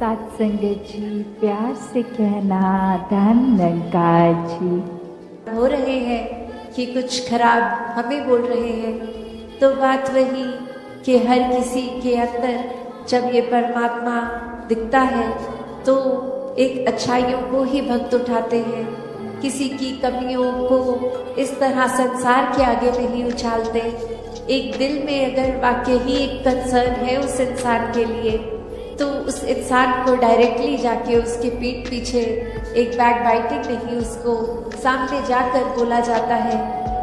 सत्संगत जी, प्यार से कहना धन निरंकार जी। हो रहे हैं कि कुछ खराब हमें बोल रहे हैं, तो बात वही कि हर किसी के अंदर जब ये परमात्मा दिखता है तो एक अच्छाइयों को ही भक्त उठाते हैं, किसी की कमियों को इस तरह संसार के आगे नहीं उछालते। एक दिल में अगर वाकई ही एक कंसर्न है उस इंसान के लिए, तो उस इंसान को डायरेक्टली जाके उसके पीठ पीछे एक बैक बाइटिंग नहीं, उसको सामने जाकर बोला जाता है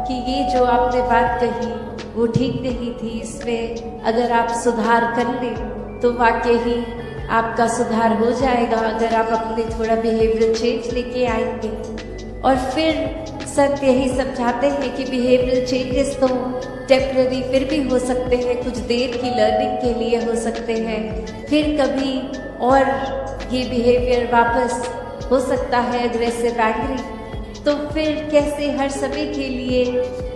कि ये जो आपने बात कही वो ठीक नहीं थी, इसमें अगर आप सुधार कर लें तो वाकई ही आपका सुधार हो जाएगा, अगर आप अपने थोड़ा बिहेवियर चेंज लेके आएंगे। और फिर संत यही समझाते हैं कि बिहेवियर चेंजेस तो टेम्पररी फिर भी हो सकते हैं, कुछ देर की लर्निंग के लिए हो सकते हैं, फिर कभी और ये बिहेवियर वापस हो सकता है अग्रेसिव एंग्री। तो फिर कैसे हर समय के लिए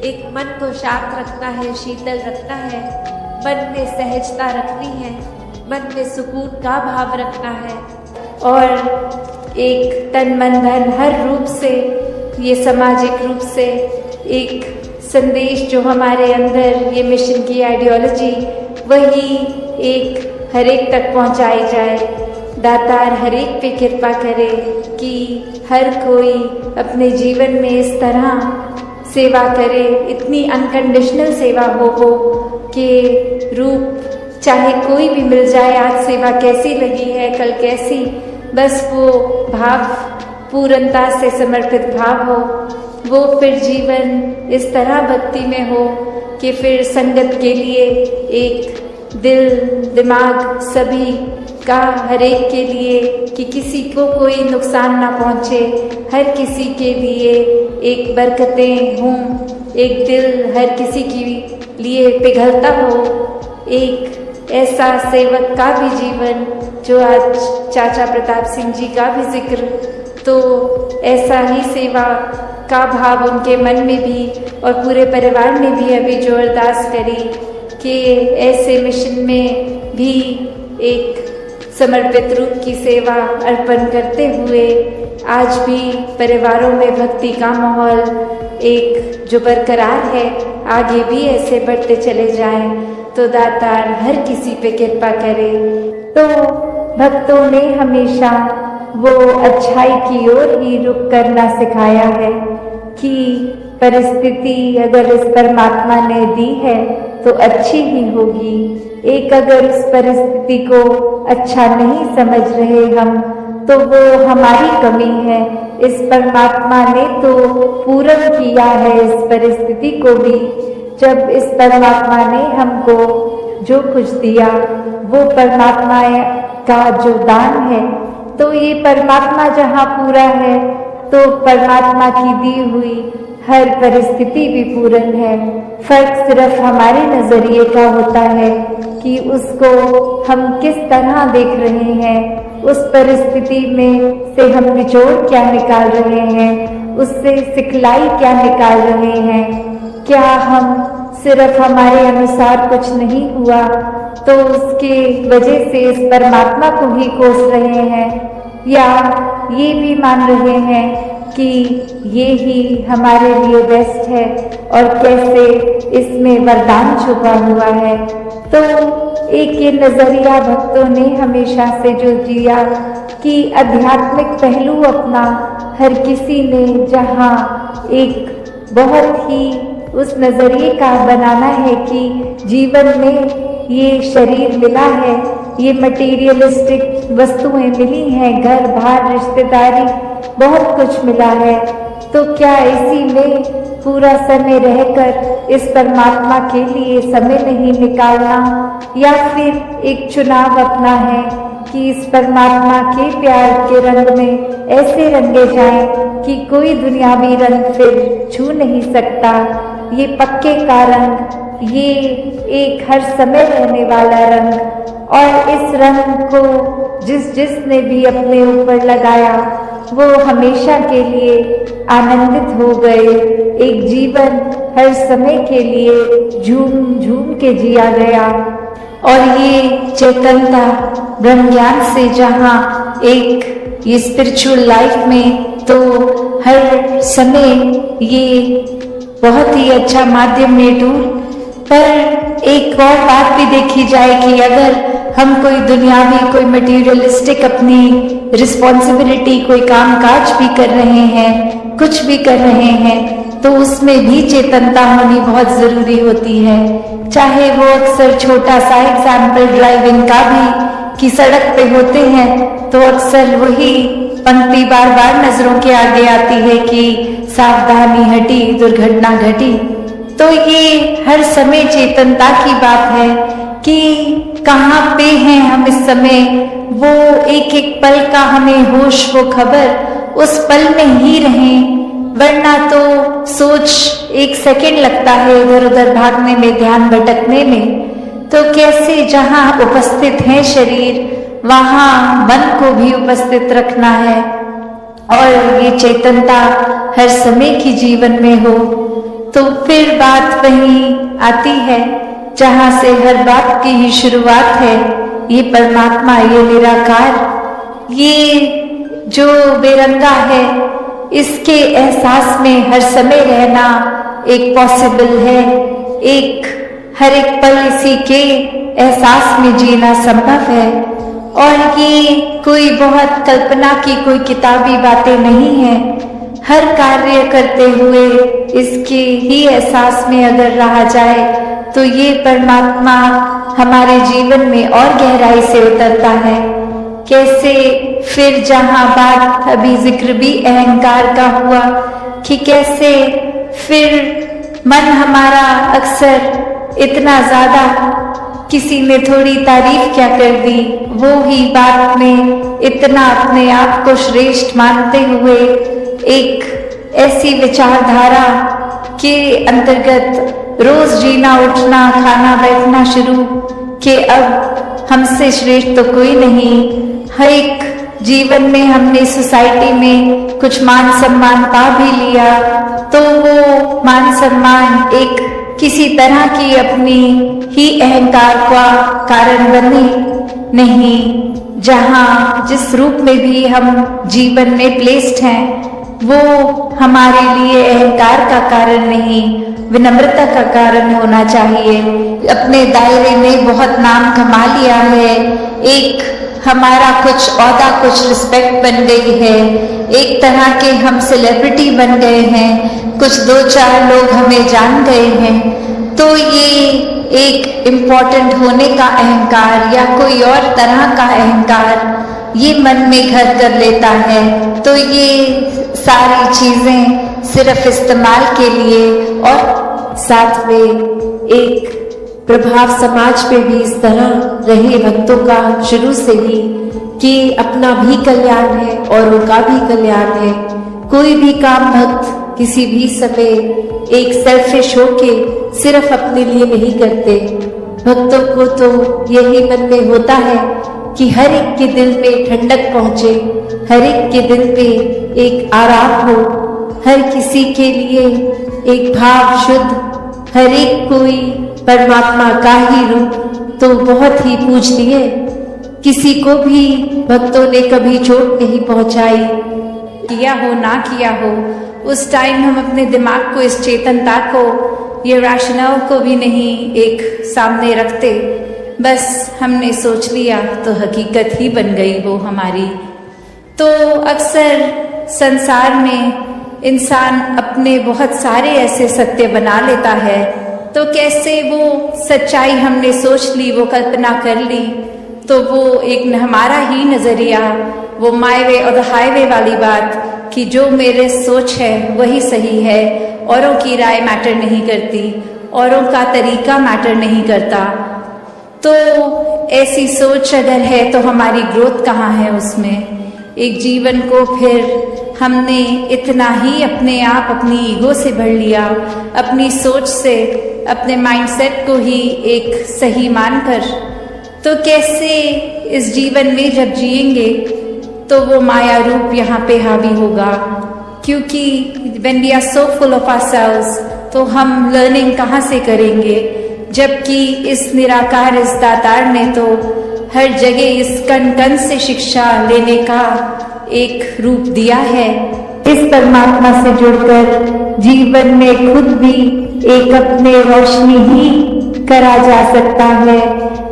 एक मन को शांत रखना है, शीतल रखना है, मन में सहजता रखनी है, मन में सुकून का भाव रखना है, और एक तन मन धन हर रूप से, ये सामाजिक रूप से एक संदेश जो हमारे अंदर ये मिशन की आइडियोलॉजी वही एक हर एक तक पहुंचाई जाए। दातार हर एक पे कृपा करे कि हर कोई अपने जीवन में इस तरह सेवा करे, इतनी अनकंडीशनल सेवा हो कि रूप चाहे कोई भी मिल जाए, आज सेवा कैसी लगी है, कल कैसी, बस वो भाव पूर्णता से समर्पित भाव हो, वो फिर जीवन इस तरह भक्ति में हो कि फिर संगत के लिए एक दिल दिमाग सभी का हर एक के लिए कि किसी को कोई नुकसान ना पहुँचे, हर किसी के लिए एक बरकतें हों, एक दिल हर किसी के लिए पिघलता हो, एक ऐसा सेवक का भी जीवन जो आज चाचा प्रताप सिंह जी का भी जिक्र, तो ऐसा ही सेवा का भाव उनके मन में भी और पूरे परिवार ने भी अभी जो अरदास करी कि ऐसे मिशन में भी एक समर्पित रूप की सेवा अर्पण करते हुए आज भी परिवारों में भक्ति का माहौल एक जो बरकरार है, आगे भी ऐसे बढ़ते चले जाएं, तो दातार हर किसी पे कृपा करे। तो भक्तों ने हमेशा वो अच्छाई की ओर ही रुख करना सिखाया है कि परिस्थिति अगर इस परमात्मा ने दी है तो अच्छी ही होगी। एक अगर उस परिस्थिति को अच्छा नहीं समझ रहे हम, तो वो हमारी कमी है। इस परमात्मा ने तो पूर्ण किया है इस परिस्थिति को भी। जब इस परमात्मा ने हमको जो कुछ दिया वो परमात्मा का जो दान है, तो ये परमात्मा जहाँ पूरा है तो परमात्मा की दी हुई हर परिस्थिति भी पूर्ण है। फर्क सिर्फ हमारे नजरिए का होता है कि उसको हम किस तरह देख रहे हैं, उस परिस्थिति में से हम निचोड़ क्या निकाल रहे हैं, उससे सिखलाई क्या निकाल रहे हैं। क्या हम सिर्फ हमारे अनुसार कुछ नहीं हुआ तो उसके वजह से इस परमात्मा को ही कोस रहे हैं, या ये भी मान रहे हैं कि ये ही हमारे लिए बेस्ट है और कैसे इसमें वरदान छुपा हुआ है। तो एक ये नजरिया भक्तों ने हमेशा से जो दिया कि आध्यात्मिक पहलू अपना हर किसी ने जहाँ एक बहुत ही उस नजरिए का बनाना है कि जीवन में ये शरीर मिला है, ये मटेरियलिस्टिक वस्तुएं मिली हैं, घर बार रिश्तेदारी बहुत कुछ मिला है, तो क्या इसी में पूरा समय रहकर इस परमात्मा के लिए समय नहीं निकालना, या फिर एक चुनाव अपना है कि इस परमात्मा के प्यार के रंग में ऐसे रंगे जाएं कि कोई दुनियावी रंग फिर छू नहीं सकता। ये पक्के का रंग, ये एक हर समय रहने वाला रंग, और इस रंग को जिसने भी अपने ऊपर लगाया वो हमेशा के लिए आनंदित हो गए। एक जीवन हर समय के लिए झूम झूम के जिया गया। और ये चेतनता ब्रह्म ज्ञान से जहाँ एक ये स्पिरिचुअल लाइफ में तो हर समय ये बहुत ही अच्छा माध्यम है टूल। पर एक और बात भी देखी जाए कि अगर हम कोई दुनियावी कोई मटेरियलिस्टिक अपनी रिस्पॉन्सिबिलिटी कोई काम काज भी कर रहे हैं, कुछ भी कर रहे हैं, तो उसमें भी चेतनता होनी बहुत जरूरी होती है। चाहे वो अक्सर छोटा सा एग्जाम्पल ड्राइविंग का भी कि सड़क पे होते हैं तो अक्सर वही पंक्ति बार बार नजरों के आगे आती है कि सावधानी हटी दुर्घटना घटी। तो ये हर समय चेतनता की बात है कि कहाँ पे हैं हम इस समय, वो एक एक पल का हमें होश वो खबर उस पल में ही रहें, वरना तो सोच एक सेकंड लगता है इधर उधर भागने में, ध्यान भटकने में। तो कैसे जहाँ उपस्थित है शरीर वहाँ मन को भी उपस्थित रखना है और ये चेतनता हर समय की जीवन में हो। तो फिर बात वही आती है जहाँ से हर बात की ही शुरुआत है, ये परमात्मा, ये निराकार, ये जो बेरंगा है, इसके एहसास में हर समय रहना एक पॉसिबल है। एक हर एक पल इसी के एहसास में जीना संभव है और ये कोई बहुत कल्पना की कोई किताबी बातें नहीं है। हर कार्य करते हुए इसके ही एहसास में अगर रहा जाए तो ये परमात्मा हमारे जीवन में और गहराई से उतरता है। कैसे फिर जहाँ बात अभी जिक्र भी अहंकार का हुआ कि कैसे फिर मन हमारा अक्सर इतना ज्यादा, किसी ने थोड़ी तारीफ क्या कर दी, वो ही बात में इतना अपने आप को श्रेष्ठ मानते हुए एक ऐसी विचारधारा के अंतर्गत रोज जीना उठना खाना बैठना शुरू कि अब हमसे श्रेष्ठ तो कोई नहीं। हर एक जीवन में हमने सोसाइटी में कुछ मान सम्मान पा भी लिया तो वो मान सम्मान एक किसी तरह की अपनी ही अहंकार का कारण बने नहीं। जहाँ जिस रूप में भी हम जीवन में प्लेस्ड हैं वो हमारे लिए अहंकार का कारण नहीं, विनम्रता का कारण होना चाहिए। अपने दायरे में बहुत नाम कमा लिया है, एक हमारा कुछ औहदा कुछ रिस्पेक्ट बन गई है, एक तरह के हम सेलिब्रिटी बन गए हैं, कुछ दो चार लोग हमें जान गए हैं, तो ये एक इम्पोर्टेंट होने का अहंकार या कोई और तरह का अहंकार ये मन में घर कर लेता है। तो ये सारी चीजें सिर्फ इस्तेमाल के लिए और साथ में एक प्रभाव समाज पे भी इस तरह रहे भक्तों का शुरू से ही कि अपना भी कल्याण है और उनका भी कल्याण है। कोई भी काम भक्त किसी भी समय एक सेल्फिश होके सिर्फ अपने लिए नहीं करते। भक्तों को तो यही मन में होता है कि हर एक के दिल में ठंडक पहुंचे, हर एक के दिल पे एक आराम हो, हर किसी के लिए एक भाव शुद्ध, हर एक कोई परमात्मा का ही रूप तो बहुत ही पूजनीय। किसी को भी भक्तों ने कभी चोट नहीं पहुंचाई, किया हो ना किया हो, उस टाइम हम अपने दिमाग को, इस चेतनता को, ये राशनाओं को भी नहीं एक सामने रखते, बस हमने सोच लिया तो हकीकत ही बन गई वो हमारी। तो अक्सर संसार में इंसान अपने बहुत सारे ऐसे सत्य बना लेता है, तो कैसे वो सच्चाई हमने सोच ली, वो कल्पना कर ली, तो वो एक हमारा ही नजरिया, वो माय वे और द हाईवे वाली बात कि जो मेरे सोच है वही सही है, औरों की राय मैटर नहीं करती, औरों का तरीका मैटर नहीं करता। तो ऐसी सोच अगर है तो हमारी ग्रोथ कहाँ है उसमें? एक जीवन को फिर हमने इतना ही अपने आप अपनी ईगो से भर लिया, अपनी सोच से, अपने माइंडसेट को ही एक सही मानकर, तो कैसे इस जीवन में जब जिएंगे तो वो माया रूप यहाँ पे हावी होगा। क्योंकि when we are so full of ourselves तो हम लर्निंग कहाँ से करेंगे जबकि इस निराकार, इस दातार ने तो हर जगह इस कण कण से शिक्षा लेने का एक रूप दिया है। इस परमात्मा से जुड़कर जीवन में खुद भी एक अपने रोशनी ही करा जा सकता है।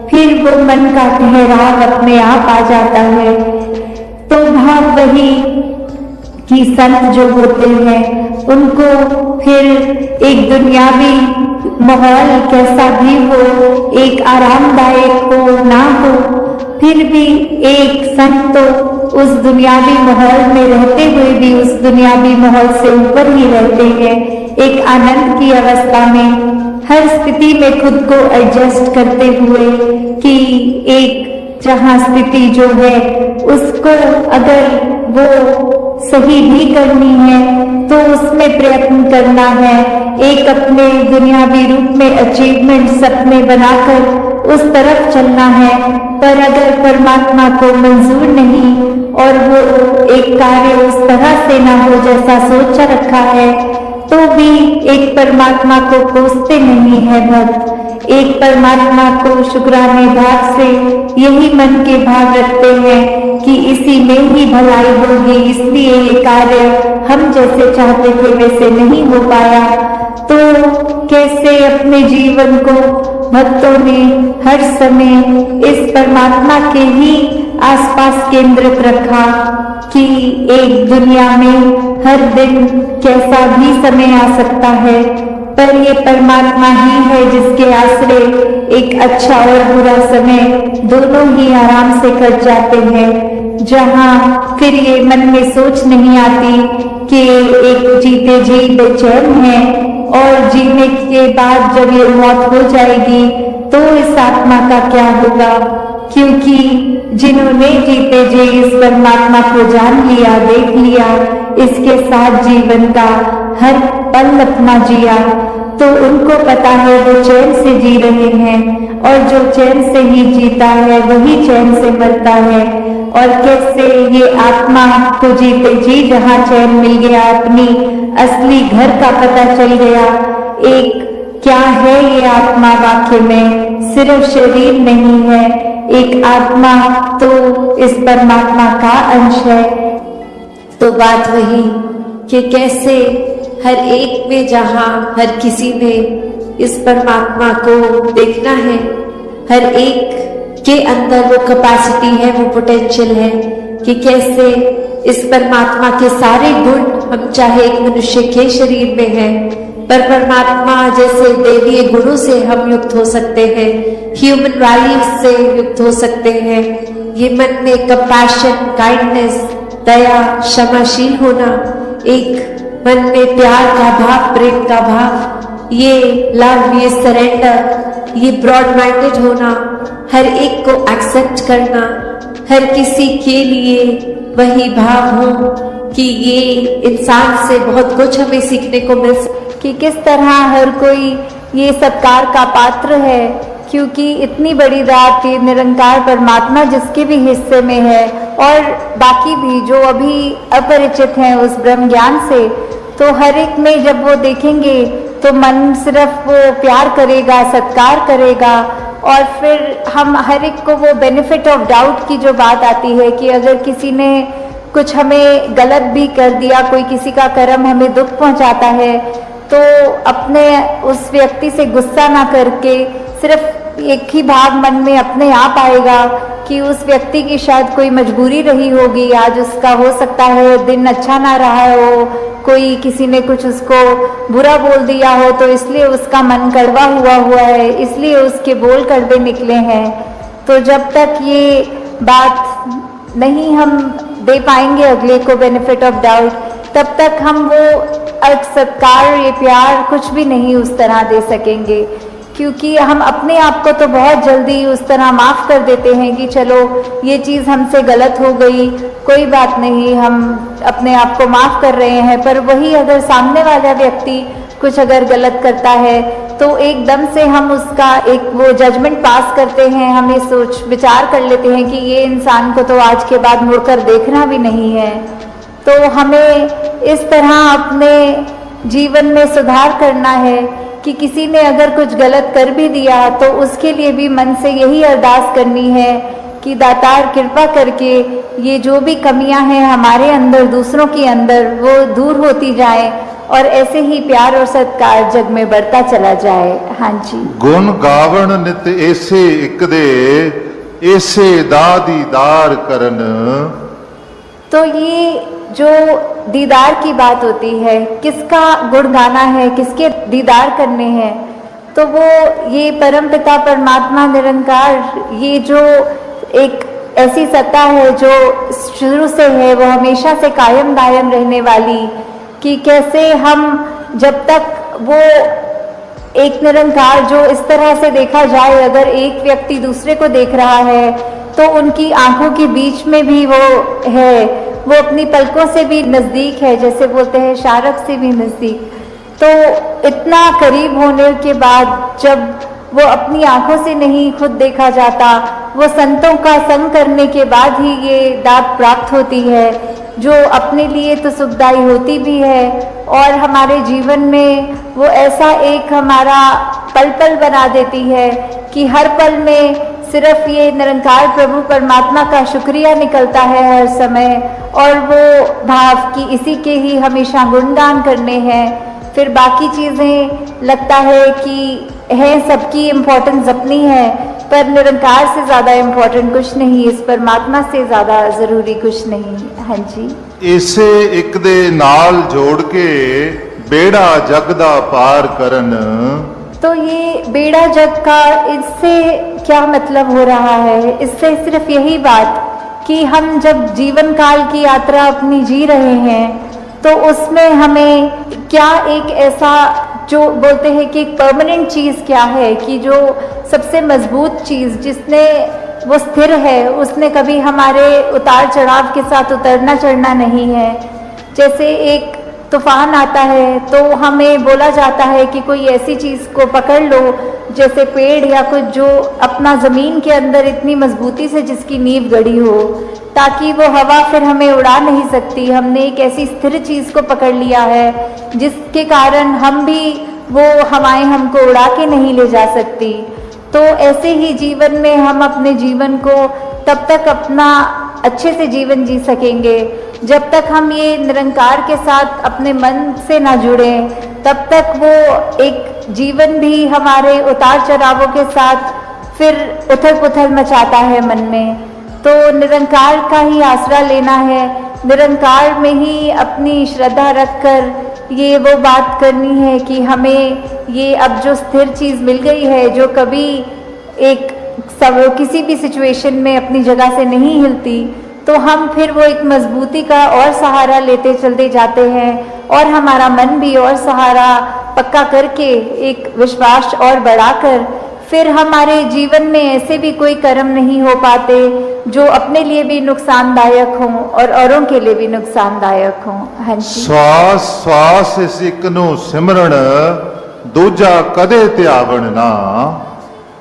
फिर वो मन का ठहराव अपने आप आ जाता है। तो भाव वही कि संत जो होते हैं उनको फिर एक दुनियावी माहौल कैसा भी हो, एक आरामदायक हो ना हो, फिर भी एक संत तो उस दुनियावी माहौल में रहते हुए भी उस दुनियावी माहौल से ऊपर ही रहते हैं। एक आनंद की अवस्था में हर स्थिति में खुद को एडजस्ट करते हुए कि एक जहाँ स्थिति जो है उसको अगर वो सही भी करनी है तो उसमें प्रयत्न करना है। एक अपने दुनियावी रूप में अचीवमेंट सपने बनाकर उस तरफ चलना है। पर अगर परमात्मा को मंजूर नहीं और वो एक कार्य उस तरह से ना हो जैसा सोचा रखा है तो भी एक परमात्मा को कोसते नहीं है भक्त। एक परमात्मा को शुक्राने भाव से यही मन के भाव रखते हैं कि इसी में ही भलाई होगी, इसलिए ये कार्य हम जैसे चाहते थे वैसे नहीं हो पाया। तो कैसे अपने जीवन को भक्तों ने हर समय इस परमात्मा के ही आसपास केंद्रित रखा कि एक दुनिया में हर दिन कैसा भी समय आ सकता है, पर ये परमात्मा ही है जिसके आश्रय एक अच्छा और बुरा समय दोनों ही आराम से कट जाते हैं। जहाँ फिर ये मन में सोच नहीं आती कि एक जीते जी बेचैन है और जीने के बाद जब ये मौत हो जाएगी तो इस आत्मा का क्या होगा। क्योंकि जिन्होंने जीते जी इस परमात्मा को जान लिया, देख लिया, इसके साथ जीवन का हर पल अपना जिया, तो उनको पता है वो चैन से जी रहे हैं और जो चैन से ही जीता है वही चैन से मरता है। और कैसे ये आत्मा को जीते जी जहाँ चैन मिल गया, अपनी असली घर का पता चल गया। एक क्या है ये आत्मा, वाक्य में सिर्फ शरीर नहीं है, एक आत्मा तो इस परमात्मा का अंश है। तो बात वही कि कैसे हर एक में, जहाँ हर किसी में इस परमात्मा को देखना है, हर एक के अंदर वो कैपेसिटी है, वो पोटेंशियल है कि कैसे इस परमात्मा के सारे गुण, हम चाहे एक मनुष्य के शरीर में है पर परमात्मा जैसे दैवीय गुणों से हम युक्त हो सकते हैं, ह्यूमन वैल्यूज से युक्त हो सकते हैं। ये मन में कंपैशन, काइंडनेस, दया, क्षमाशील होना, एक मन में प्यार का भाव, प्रेम का भाव, ये लव, ये सरेंडर, ये ब्रॉड माइंडेड होना, हर एक को एक्सेप्ट करना, हर किसी के लिए वही भाव हो कि ये इंसान से बहुत कुछ हमें सीखने को मिल सकता कि किस तरह हर कोई ये सत्कार का पात्र है, क्योंकि इतनी बड़ी रात ये निरंकार परमात्मा जिसके भी हिस्से में है और बाकी भी जो अभी अपरिचित हैं उस ब्रह्म ज्ञान से, तो हर एक में जब वो देखेंगे तो मन सिर्फ वो प्यार करेगा, सत्कार करेगा। और फिर हम हर एक को वो बेनिफिट ऑफ डाउट की जो बात आती है कि अगर किसी ने कुछ हमें गलत भी कर दिया, कोई किसी का कर्म हमें दुख पहुंचाता है, तो अपने उस व्यक्ति से गुस्सा ना करके सिर्फ एक ही भाव मन में अपने आप आएगा कि उस व्यक्ति की शायद कोई मजबूरी रही होगी, आज उसका हो सकता है दिन अच्छा ना रहा हो, कोई किसी ने कुछ उसको बुरा बोल दिया हो तो इसलिए उसका मन कड़वा हुआ है, इसलिए उसके बोल कड़वे निकले हैं। तो जब तक ये बात नहीं हम दे पाएंगे अगले को बेनिफिट ऑफ डाउट, तब तक हम वो सत्कार, ये प्यार कुछ भी नहीं उस तरह दे सकेंगे। क्योंकि हम अपने आप को तो बहुत जल्दी उस तरह माफ़ कर देते हैं कि चलो ये चीज़ हमसे गलत हो गई, कोई बात नहीं, हम अपने आप को माफ़ कर रहे हैं। पर वही अगर सामने वाला व्यक्ति कुछ अगर गलत करता है तो एकदम से हम उसका एक वो जजमेंट पास करते हैं, हम ये सोच विचार कर लेते हैं कि ये इंसान को तो आज के बाद मुड़कर देखना भी नहीं है। तो हमें इस तरह अपने जीवन में सुधार करना है कि किसी ने अगर कुछ गलत कर भी दिया तो उसके लिए भी मन से यही अरदास करनी है कि दातार कृपा करके ये जो भी कमियां हैं हमारे अंदर दूसरों के अंदर वो दूर होती जाए और ऐसे ही प्यार और सत्कार जग में बढ़ता चला जाए। हाँ जी। गुण गावण नित ऐसे एक दे ऐसे दा दीदार करन। तो ये जो दीदार की बात होती है, किसका गुण गाना है, किसके दीदार करने हैं, तो वो ये परमपिता परमात्मा निरंकार, ये जो एक ऐसी सत्ता है जो शुरू से है, वो हमेशा से कायम दायम रहने वाली, कि कैसे हम जब तक वो एक निरंकार जो इस तरह से देखा जाए, अगर एक व्यक्ति दूसरे को देख रहा है तो उनकी आंखों के बीच में भी वो है, वो अपनी पलकों से भी नजदीक है, जैसे बोलते हैं शारक से भी नजदीक। तो इतना करीब होने के बाद जब वो अपनी आंखों से नहीं खुद देखा जाता, वो संतों का संग करने के बाद ही ये दात प्राप्त होती है, जो अपने लिए तो सुखदायी होती भी है और हमारे जीवन में वो ऐसा एक हमारा पल पल बना देती है कि हर पल में सिर्फ ये निरंकार प्रभु परमात्मा का शुक्रिया निकलता है हर समय, और वो भाव कि इसी के ही हमेशा गुणगान करने हैं। फिर बाकी चीज़ें लगता है कि है सबकी इम्पोर्टेंस अपनी है, पर निरंकार से ज़्यादा इम्पोर्टेंट कुछ नहीं, इस परमात्मा से ज़्यादा ज़रूरी कुछ नहीं। हाँ जी। इसे एक दे नाल जोड़ के बेड़ा जग दा पार करन। तो ये बेड़ा जग का, इससे क्या मतलब हो रहा है? इससे सिर्फ यही बात कि हम जब जीवन काल की यात्रा अपनी जी रहे हैं तो उसमें हमें क्या एक ऐसा जो बोलते हैं कि एक परमानेंट चीज़ क्या है, कि जो सबसे मजबूत चीज़ जिसने वो स्थिर है, उसने कभी हमारे उतार चढ़ाव के साथ उतरना चढ़ना नहीं है। जैसे एक तूफान आता है तो हमें बोला जाता है कि कोई ऐसी चीज़ को पकड़ लो, जैसे पेड़ या कुछ जो अपना ज़मीन के अंदर इतनी मजबूती से जिसकी नींव गड़ी हो, ताकि वो हवा फिर हमें उड़ा नहीं सकती। हमने एक ऐसी स्थिर चीज़ को पकड़ लिया है जिसके कारण हम भी वो हवाएं हमको उड़ा के नहीं ले जा सकती। तो ऐसे ही जीवन में हम अपने जीवन को तब तक अपना अच्छे से जीवन जी सकेंगे जब तक हम ये निरंकार के साथ अपने मन से ना जुड़े, तब तक वो एक जीवन भी हमारे उतार चढ़ावों के साथ फिर उथल पुथल मचाता है मन में। तो निरंकार का ही आसरा लेना है, निरंकार में ही अपनी श्रद्धा रखकर ये वो बात करनी है कि हमें ये अब जो स्थिर चीज़ मिल गई है, जो कभी एक सब किसी भी सिचुएशन में अपनी जगह से नहीं हिलती, तो हम फिर वो एक मजबूती का और सहारा लेते चलते जाते हैं और हमारा मन भी और सहारा पक्का करके एक विश्वास और बढ़ाकर फिर हमारे जीवन में ऐसे भी कोई कर्म नहीं हो पाते जो अपने लिए भी नुकसानदायक हों और औरों के लिए भी नुकसानदायक हों। हाँ जी। श्वास श्वास सिक नु सिमरण दूजा कदे त्यावण ना।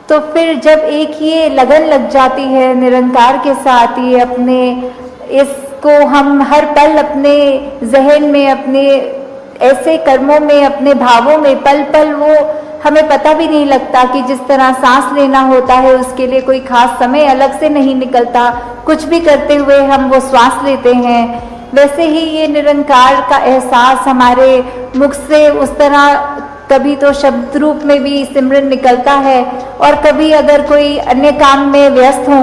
तो फिर जब एक ये लगन लग जाती है निरंकार के साथ, ये अपने इसको हम हर पल अपने जहन में, अपने ऐसे कर्मों में, अपने भावों में पल पल वो हमें पता भी नहीं लगता कि जिस तरह सांस लेना होता है उसके लिए कोई खास समय अलग से नहीं निकलता, कुछ भी करते हुए हम वो श्वास लेते हैं, वैसे ही ये निरंकार का एहसास हमारे मुख से उस तरह कभी तो शब्द रूप में भी सिमरन निकलता है और कभी अगर कोई अन्य काम में व्यस्त हो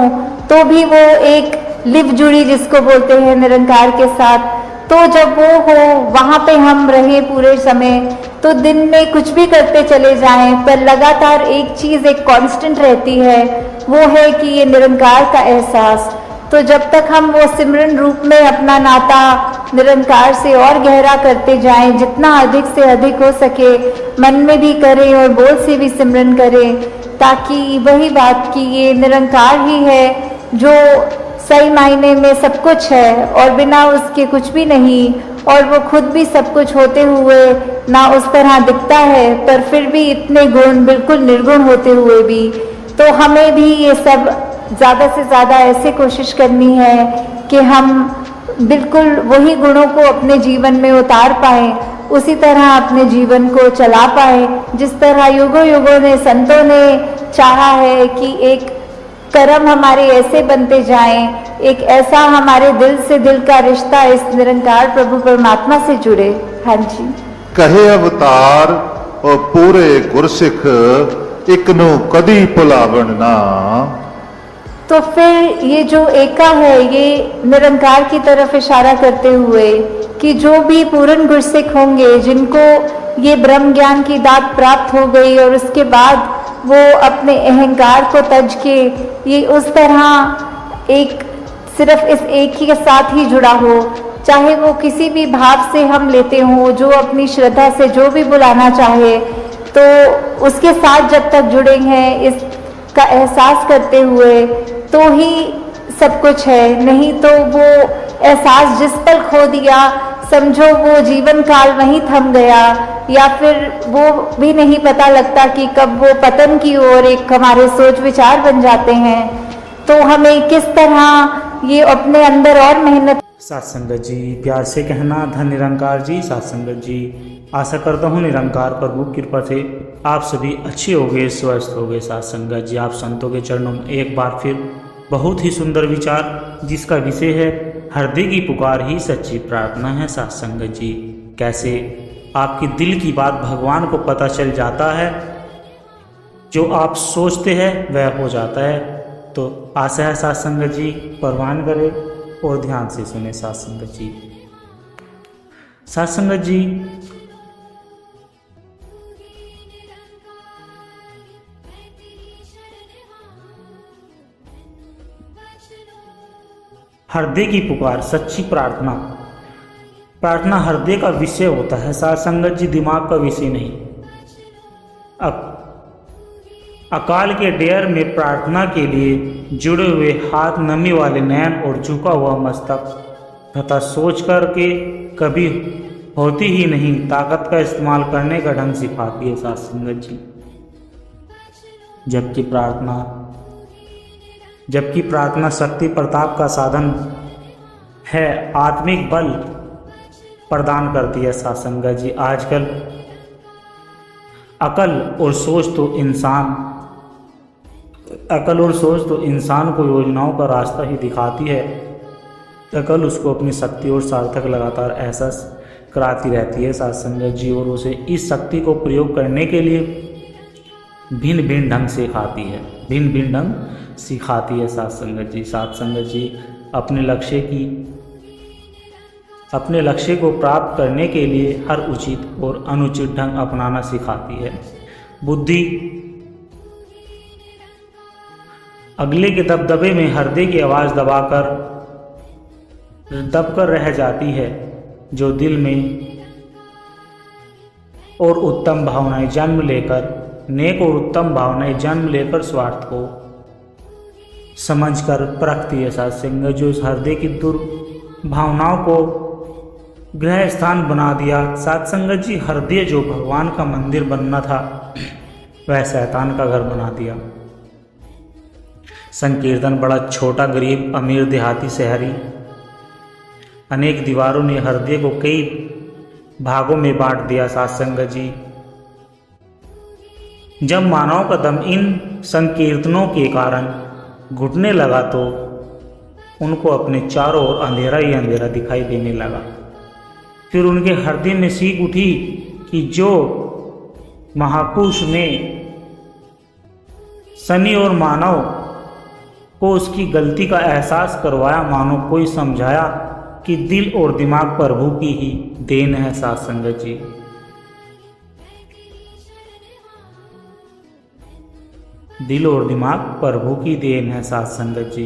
तो भी वो एक लिव जुड़ी जिसको बोलते हैं निरंकार के साथ। तो जब वो हो वहाँ पे हम रहे पूरे समय, तो दिन में कुछ भी करते चले जाएं पर लगातार एक चीज़ एक कांस्टेंट रहती है, वो है कि ये निरंकार का एहसास। तो जब तक हम वो सिमरन रूप में अपना नाता निरंकार से और गहरा करते जाएं, जितना अधिक से अधिक हो सके मन में भी करें और बोल से भी सिमरन करें, ताकि वही बात कि ये निरंकार ही है जो सही मायने में सब कुछ है और बिना उसके कुछ भी नहीं, और वो खुद भी सब कुछ होते हुए ना उस तरह दिखता है पर फिर भी इतने गुण बिल्कुल निर्गुण होते हुए भी। तो हमें भी ये सब ज़्यादा से ज़्यादा ऐसे कोशिश करनी है कि हम बिल्कुल वही गुणों को अपने जीवन में उतार पाएं उसी तरह अपने जीवन को चला पाए, जिस तरह युगों युगों ने संतों ने चाहा है कि एक कर्म हमारे ऐसे बनते जाएं, एक ऐसा हमारे दिल से दिल का रिश्ता इस निरंकार प्रभु परमात्मा से जुड़े। हाँ जी। कहे अवतार और पूरे गुरसिख एक नु कदी भुलावन ना। तो फिर ये जो एका है, ये निरंकार की तरफ इशारा करते हुए कि जो भी पूर्ण गुरसिख होंगे, जिनको ये ब्रह्म ज्ञान की दात प्राप्त हो गई और उसके बाद वो अपने अहंकार को तज के ये उस तरह एक सिर्फ इस एक ही के साथ ही जुड़ा हो, चाहे वो किसी भी भाव से हम लेते हों, जो अपनी श्रद्धा से जो भी बुलाना चाहे, तो उसके साथ जब तक जुड़े हैं, इसका एहसास करते हुए, तो ही सब कुछ है। नहीं तो वो एहसास जिस पल खो दिया, समझो वो जीवन काल वहीं थम गया, या फिर वो भी नहीं पता लगता कि कब वो पतन की ओर एक हमारे सोच विचार बन जाते हैं। तो हमें किस तरह ये अपने अंदर और मेहनत। साथ संगत जी, प्यार से कहना धन निरंकार जी। साथ संगत जी, आशा करता हूँ निरंकार प्रभु की कृपा से आप सभी अच्छे हो गए, स्वस्थ हो गए। साथ संगत जी, आप संतों के चरणों में एक बार फिर बहुत ही सुंदर विचार, जिसका विषय है हृदय की पुकार ही सच्ची प्रार्थना है। साथ संगत जी, कैसे आपकी दिल की बात भगवान को पता चल जाता है, जो आप सोचते हैं वह हो जाता है। तो आशा है साथ संगत जी परवान करें और ध्यान से सुने। साथ संगत जी, साथ संगत जी, हृदय की पुकार सच्ची प्रार्थना। प्रार्थना हृदय का विषय होता है साथ संगत जी, दिमाग का विषय नहीं। अकाल के डेयर में प्रार्थना के लिए जुड़े हुए हाथ, नमी वाले नयन और झुका हुआ मस्तक तथा सोच करके कभी होती ही नहीं, ताकत का इस्तेमाल करने का ढंग सिखाती है साथ संगत जी। जबकि प्रार्थना शक्ति प्रताप का साधन है, आत्मिक बल प्रदान करती है साथ संगत जी। आजकल अकल और सोच तो इंसान को योजनाओं का रास्ता ही दिखाती है। अकल उसको अपनी शक्ति और सार्थक लगातार एहसास कराती रहती है साथ संगत जी, और उसे इस शक्ति को प्रयोग करने के लिए भिन्न भिन्न ढंग सिखाती है साथ संगत जी। साथ संगत जी, अपने लक्ष्य को प्राप्त करने के लिए हर उचित और अनुचित ढंग अपनाना सिखाती है। बुद्धि अगले के दबदबे में हृदय की आवाज़ दबकर रह जाती है, जो दिल में और उत्तम भावनाएं जन्म लेकर स्वार्थ को समझकर परखती है साथ संगत। जो इस हृदय की दुर्भावनाओं को गृह स्थान बना दिया साथ संगत जी। हृदय जो भगवान का मंदिर बनना था, वह शैतान का घर बना दिया। संकीर्तन बड़ा छोटा, गरीब, अमीर, देहाती, शहरी, अनेक दीवारों ने हृदय को कई भागों में बांट दिया साथ संगत जी। जब मानव का दम इन संकीर्तनों के कारण घुटने लगा, तो उनको अपने चारों ओर अंधेरा ही अंधेरा दिखाई देने लगा। फिर उनके हृदय में सीख उठी कि जो महापुरुष ने शनि और मानव को उसकी गलती का एहसास करवाया, मानो कोई समझाया कि दिल और दिमाग प्रभु की ही देन है साथ संगत जी। दिल और दिमाग प्रभु की देन है साथ संगत जी।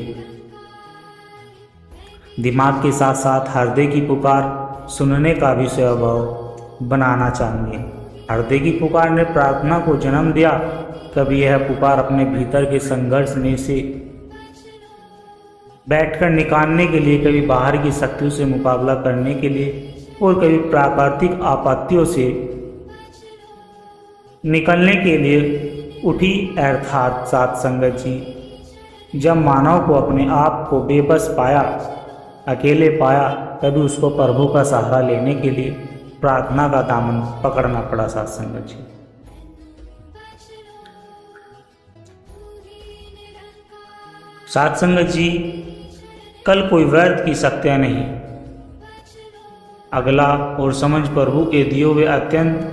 दिमाग के साथ साथ हृदय की पुकार सुनने का भी स्वभाव बनाना चाहिए। हृदय की पुकार ने प्रार्थना को जन्म दिया। कभी यह पुकार अपने भीतर के संघर्ष में से बैठकर निकालने के लिए, कभी बाहर की शक्तियों से मुकाबला करने के लिए, और कभी प्राकृतिक आपत्तियों से निकलने के लिए उठी। अर्थात साथ संगत जी, जब मानव को अपने आप को बेबस पाया, अकेले पाया, तभी उसको प्रभु का सहारा लेने के लिए प्रार्थना का दामन पकड़ना पड़ा साथ संगत जी। साथ संगत जी, कल कोई व्यर्थ की शक्तियाँ नहीं, अगला और समझ प्रभु के दिए हुए अत्यंत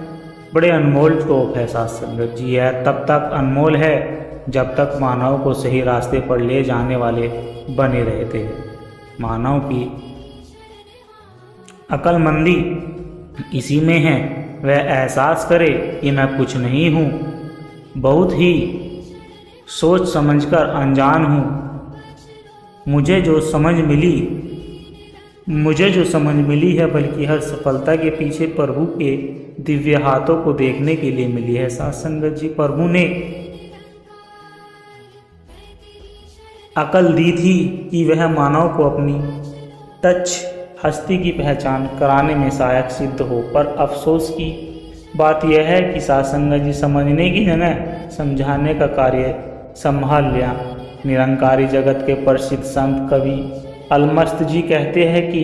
बड़े अनमोल तोहफे है साथ संगत जी। यह तब तक अनमोल है जब तक मानव को सही रास्ते पर ले जाने वाले बने रहते हैं। मानव की अक्लमंदी इसी में है, वह एहसास करे कि मैं कुछ नहीं हूँ, बहुत ही सोच समझकर अनजान हूँ। मुझे जो समझ मिली है बल्कि हर सफलता के पीछे प्रभु के दिव्य हाथों को देखने के लिए मिली है साथ संगत जी। प्रभु ने अकल दी थी कि वह मानव को अपनी टच हस्ती की पहचान कराने में सहायक सिद्ध हो, पर अफसोस की बात यह है कि साथ संगत जी समझने की जगह समझाने का कार्य संभाल लिया। निरंकारी जगत के प्रसिद्ध संत कवि अलमस्त जी कहते हैं कि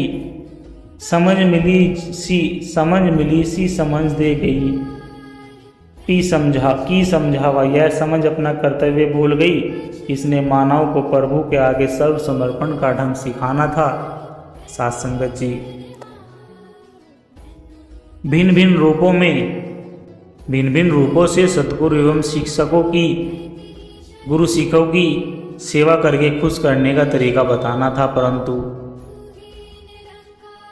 समझ मिली सी समझ दे गई, की समझावा, यह समझ अपना कर्तव्य भूल गई। इसने मानव को प्रभु के आगे सर्व समर्पण का ढंग सिखाना था साथ संगत जी। भिन्न भिन्न रूपों से सतगुरु एवं गुरु सिखों की सेवा करके खुश करने का तरीका बताना था, परंतु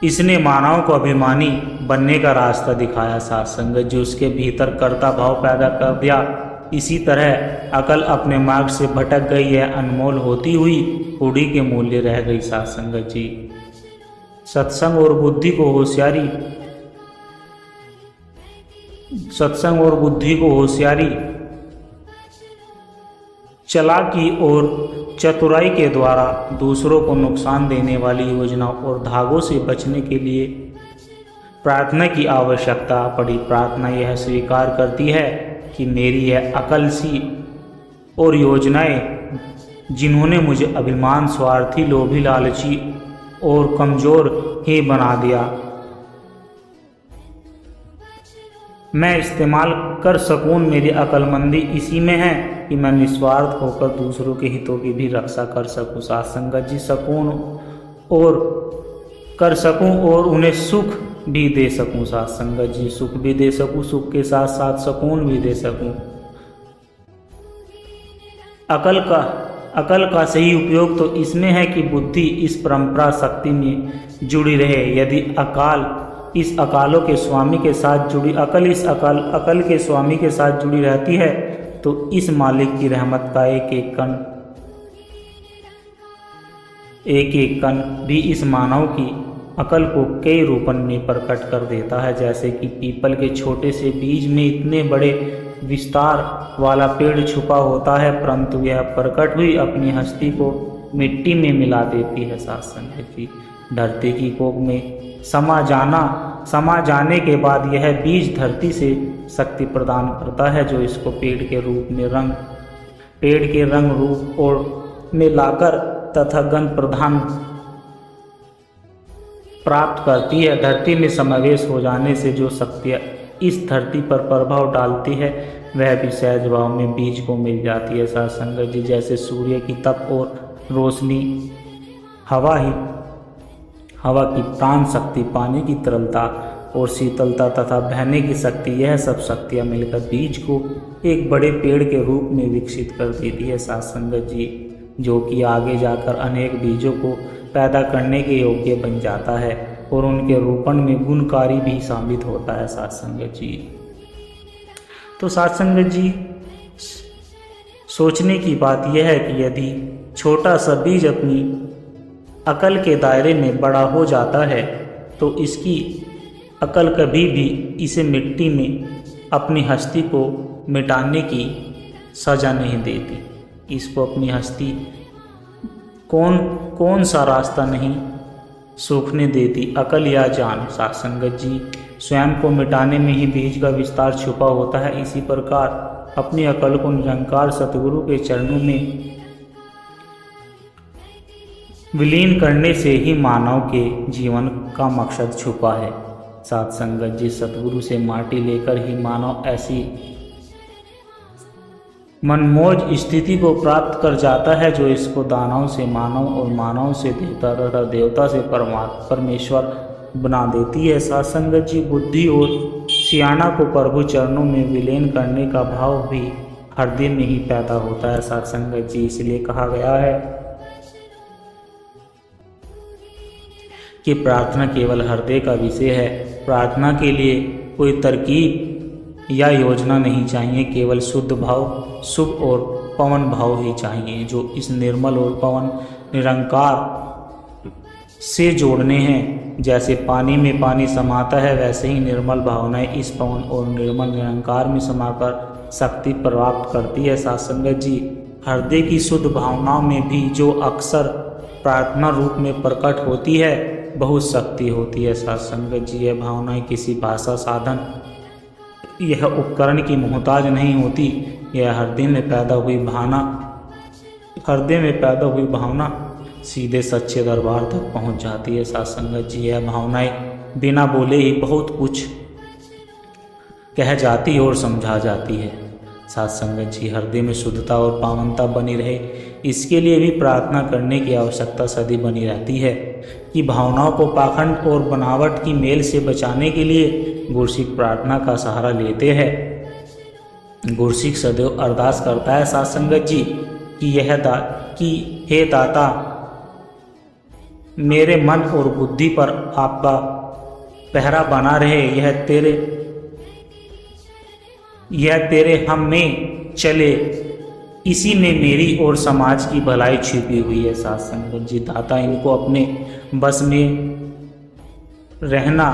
इसने मानव को अभिमानी बनने का रास्ता दिखाया साथ संगत जी। उसके भीतर कर्ता भाव पैदा कर दिया। इसी तरह अकल अपने मार्ग से भटक गई है, अनमोल होती हुई कूड़ी के मूल्य रह गई साथ संगत जी। सत्संग और बुद्धि को होशियारी, चालाकी और चतुराई के द्वारा दूसरों को नुकसान देने वाली योजनाओं और धागों से बचने के लिए प्रार्थना की आवश्यकता पड़ी। प्रार्थना यह स्वीकार करती है कि मेरी यह अकल सी और योजनाएं जिन्होंने मुझे अभिमान, स्वार्थी, लोभी, लालची और कमज़ोर ही बना दिया, मैं इस्तेमाल कर सकूं। मेरी अक्लमंदी इसी में है कि मैं निस्वार्थ होकर दूसरों के हितों की भी रक्षा कर सकूं साथ संगत जी, कर सकूं और उन्हें सुख भी दे सकूं साथ संगत जी। सुख भी दे सकूं, सुख के साथ साथ सुकून भी दे सकूं। अकल का सही उपयोग तो इसमें है कि बुद्धि इस परंपरा शक्ति में जुड़ी रहे। यदि इस अकालों के स्वामी के साथ जुड़ी अकल के स्वामी के साथ जुड़ी रहती है तो इस मालिक की रहमत का एक एक कण भी इस मानव की अकल को कई रूपन में प्रकट कर देता है। जैसे कि पीपल के छोटे से बीज में इतने बड़े विस्तार वाला पेड़ छुपा होता है, परंतु यह प्रकट हुई अपनी हस्ती को मिट्टी में मिला देती है साथ संगत जी। धरती की कोख में समा जाने के बाद यह बीज धरती से शक्ति प्रदान करता है, जो इसको पेड़ के रंग रूप और में लाकर तथा गंध प्रदान प्राप्त करती है। धरती में समावेश हो जाने से जो शक्तियाँ इस धरती पर प्रभाव डालती है वह भी सहज भाव में बीज को मिल जाती है साथ संगत जी। जैसे सूर्य की तप और रोशनी, हवा की प्राण शक्ति, पानी की तरलता और शीतलता तथा बहने की शक्ति, यह सब शक्तियाँ मिलकर बीज को एक बड़े पेड़ के रूप में विकसित कर देती है साथ संगत जी, जो कि आगे जाकर अनेक बीजों को पैदा करने के योग्य बन जाता है और उनके रोपण में गुणकारी भी साबित होता है साथ संगत जी। तो साथ संगत जी, सोचने की बात यह है कि यदि छोटा सा बीज अपनी अकल के दायरे में बड़ा हो जाता है तो इसकी अकल कभी भी इसे मिट्टी में अपनी हस्ती को मिटाने की सजा नहीं देती। इसको अपनी हस्ती कौन सा रास्ता नहीं सूखने देती, अकल या जान साथ संगत जी। स्वयं को मिटाने में ही बीज का विस्तार छुपा होता है। इसी प्रकार अपनी अकल को निरंकार सतगुरु के चरणों में विलीन करने से ही मानव के जीवन का मकसद छुपा है साथ संगत जी, सतगुरु से माटी लेकर ही मानव ऐसी मनमोज स्थिति को प्राप्त कर जाता है जो इसको दानव से मानव और मानव से देवता तथा देवता से परमेश्वर बना देती है। साथ संगत जी, बुद्धि और सियाना को प्रभु चरणों में विलीन करने का भाव भी हृदय में ही पैदा होता है। साथ संगत जी, इसलिए कहा गया है कि प्रार्थना केवल हृदय का विषय है। प्रार्थना के लिए कोई तरकीब या योजना नहीं चाहिए, केवल शुद्ध भाव, शुभ और पवन भाव ही चाहिए, जो इस निर्मल और पवन निरंकार से जोड़ने हैं। जैसे पानी में पानी समाता है, वैसे ही निर्मल भावनाएं इस पवन और निर्मल निरंकार में समाकर शक्ति प्राप्त करती है। साथ संगत जी, हृदय की शुद्ध भावनाओं में भी जो अक्सर प्रार्थना रूप में प्रकट होती है, बहुत शक्ति होती है। साथ संगत जी, यह भावनाएं किसी भाषा, साधन, यह उपकरण की मोहताज नहीं होती। यह हृदय में पैदा हुई भावना सीधे सच्चे दरबार तक पहुंच जाती है। साथ संगत जी, यह भावनाएं बिना बोले ही बहुत कुछ कह जाती और समझा जाती है। साथ संगत जी, हृदय में शुद्धता और पावनता बनी रहे, इसके लिए भी प्रार्थना करने की आवश्यकता सदी बनी रहती है। कि भावनाओं को पाखंड और बनावट की मेल से बचाने के लिए गुरसिक प्रार्थना का सहारा लेते हैं। गुरसिक सदैव अरदास करता है साथ संगत जी कि हे दाता, मेरे मन और बुद्धि पर आपका पहरा बना रहे, यह तेरे हम में चले, इसी में मेरी और समाज की भलाई छिपी हुई है। साथ संगत जी, दाता इनको अपने बस में रहना,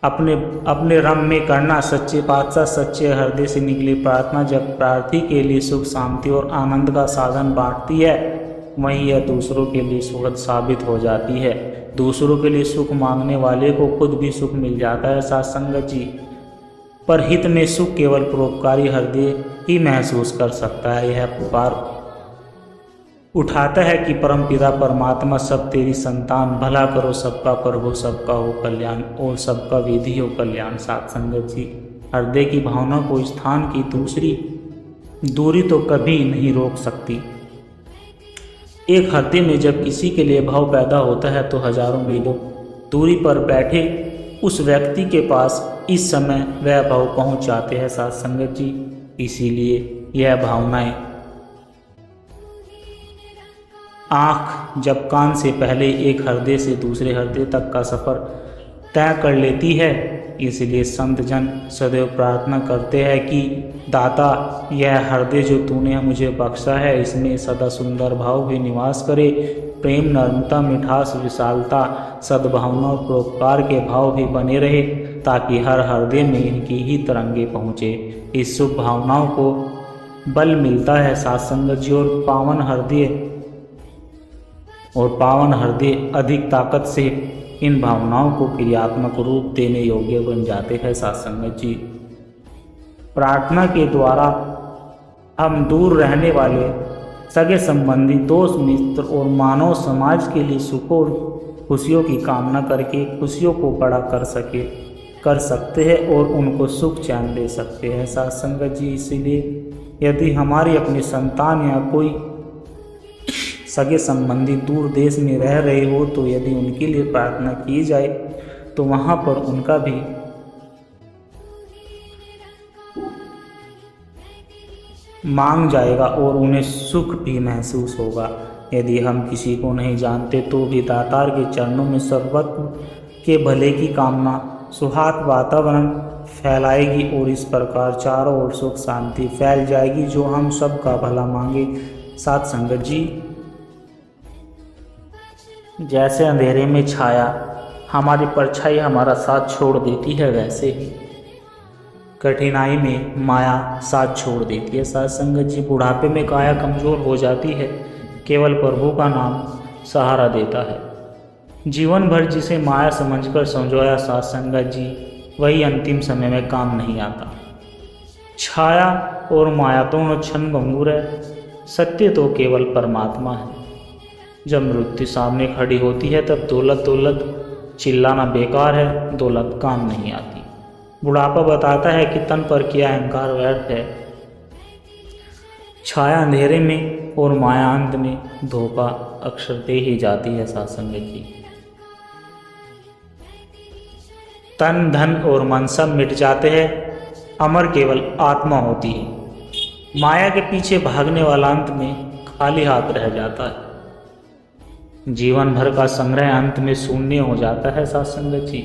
अपने रम में करना। सच्चे पातशाह सच्चे हृदय से निकली प्रार्थना जब प्रार्थी के लिए सुख, शांति और आनंद का साधन बांटती है, वहीं यह दूसरों के लिए सुखद साबित हो जाती है। दूसरों के लिए सुख मांगने वाले को खुद भी सुख मिल जाता है। साथ संगत जी, पर हित में सुख केवल परोपकारी हृदय ही महसूस कर सकता है। यह पुकार उठाता है कि परमपिता परमात्मा, सब तेरी संतान, भला करो सबका प्रभु, सबका हो कल्याण और सबका विधि हो कल्याण। साथ संगत जी, हृदय की भावना को स्थान की दूरी तो कभी नहीं रोक सकती। एक हृदय में जब किसी के लिए भाव पैदा होता है तो हजारों मीलों दूरी पर बैठे उस व्यक्ति के पास इस समय वह भाव पहुंच जाते हैं। साथ संगत जी, इसीलिए यह भावनाएं आँख जब कान से पहले एक हृदय से दूसरे हृदय तक का सफ़र तय कर लेती है, इसलिए संत जन सदैव प्रार्थना करते हैं कि दाता, यह हृदय जो तूने मुझे बख्शा है, इसमें सदा सुंदर भाव भी निवास करे, प्रेम, नर्मता, मिठास, विशालता, सद्भावना और परोपकार के भाव भी बने रहे, ताकि हर हृदय में इनकी ही तरंगे पहुँचे। इस शुभ भावनाओं को बल मिलता है साथ संगत जी, और पावन हृदय अधिक ताकत से इन भावनाओं को क्रियात्मक रूप देने योग्य बन जाते हैं। साथ संगत जी, प्रार्थना के द्वारा हम दूर रहने वाले सगे संबंधी, दोस्त, मित्र और मानव समाज के लिए सुख और खुशियों की कामना करके खुशियों को बड़ा कर सकते हैं और उनको सुख चैन दे सकते हैं। साथ संगत जी, इसीलिए यदि हमारी अपनी संतान या कोई सगे संबंधी दूर देश में रह रहे हो, तो यदि उनके लिए प्रार्थना की जाए तो वहाँ पर उनका भी मांग जाएगा और उन्हें सुख भी महसूस होगा। यदि हम किसी को नहीं जानते तो भी दातार के चरणों में सर्वत्र के भले की कामना सुहाग वातावरण फैलाएगी और इस प्रकार चारों ओर सुख शांति फैल जाएगी जो हम सब का भला मांगे। साथ संगत जी, जैसे अंधेरे में छाया हमारी परछाई हमारा साथ छोड़ देती है, वैसे ही कठिनाई में माया साथ छोड़ देती है। साथ संगत जी, बुढ़ापे में काया कमज़ोर हो जाती है, केवल प्रभु का नाम सहारा देता है। जीवन भर जिसे माया समझकर समझाया साथ संगत जी, वही अंतिम समय में काम नहीं आता। छाया और माया दोनों क्षण भंगुर है, सत्य तो केवल परमात्मा है। जब मृत्यु सामने खड़ी होती है तब दौलत चिल्लाना बेकार है, दौलत काम नहीं आती। बुढ़ापा बताता है कि तन पर किया अहंकार व्यर्थ है। छाया अंधेरे में और माया अंत में, धोखा अक्सर दे ही जाती है सत्संग जी। तन धन और मन सब मिट जाते हैं, अमर केवल आत्मा होती है। माया के पीछे भागने वाला अंत में खाली हाथ रह जाता है। जीवन भर का संग्रह अंत में शून्य हो जाता है सत्संग जी।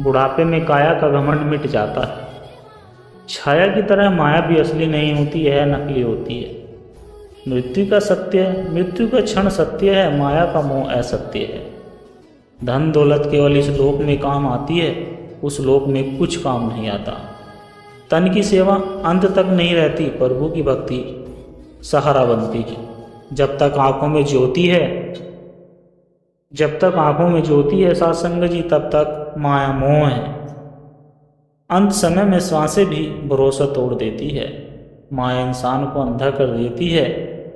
बुढ़ापे में काया का घमंड मिट जाता है। छाया की तरह माया भी असली नहीं होती है, नकली होती है। मृत्यु का क्षण सत्य है, माया का मोह असत्य है। धन दौलत केवल इस लोक में काम आती है, उस लोक में कुछ काम नहीं आता। तन की सेवा अंत तक नहीं रहती, प्रभु की भक्ति सहारा बनती है। जब तक आंखों में ज्योति है सत्संग जी, तब तक माया मोह है। अंत समय में सांसें भी भरोसा तोड़ देती है। माया इंसान को अंधा कर देती है।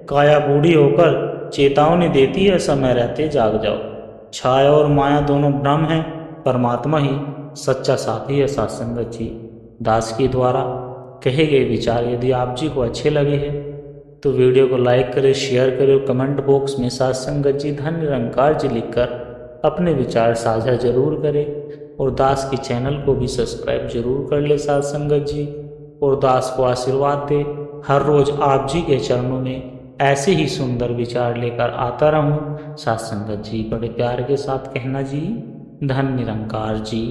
काया बूढ़ी होकर चेतावनी देती है, समय रहते जाग जाओ। छाया और माया दोनों भ्रम है, परमात्मा ही सच्चा साथी है सत्संग जी। दास के द्वारा कहे गए विचार यदि आप जी को अच्छे लगे हैं तो वीडियो को लाइक करें, शेयर करें, कमेंट बॉक्स में सत्संग जी धन निरंकार जी लिखकर अपने विचार साझा जरूर करें। और दास के चैनल को भी सब्सक्राइब जरूर कर ले सत्संग जी। और दास को आशीर्वाद दे, हर रोज आप जी के चरणों में ऐसे ही सुंदर विचार लेकर आता रहूं। सत्संग जी बड़े प्यार के साथ कहना जी, धन निरंकार जी।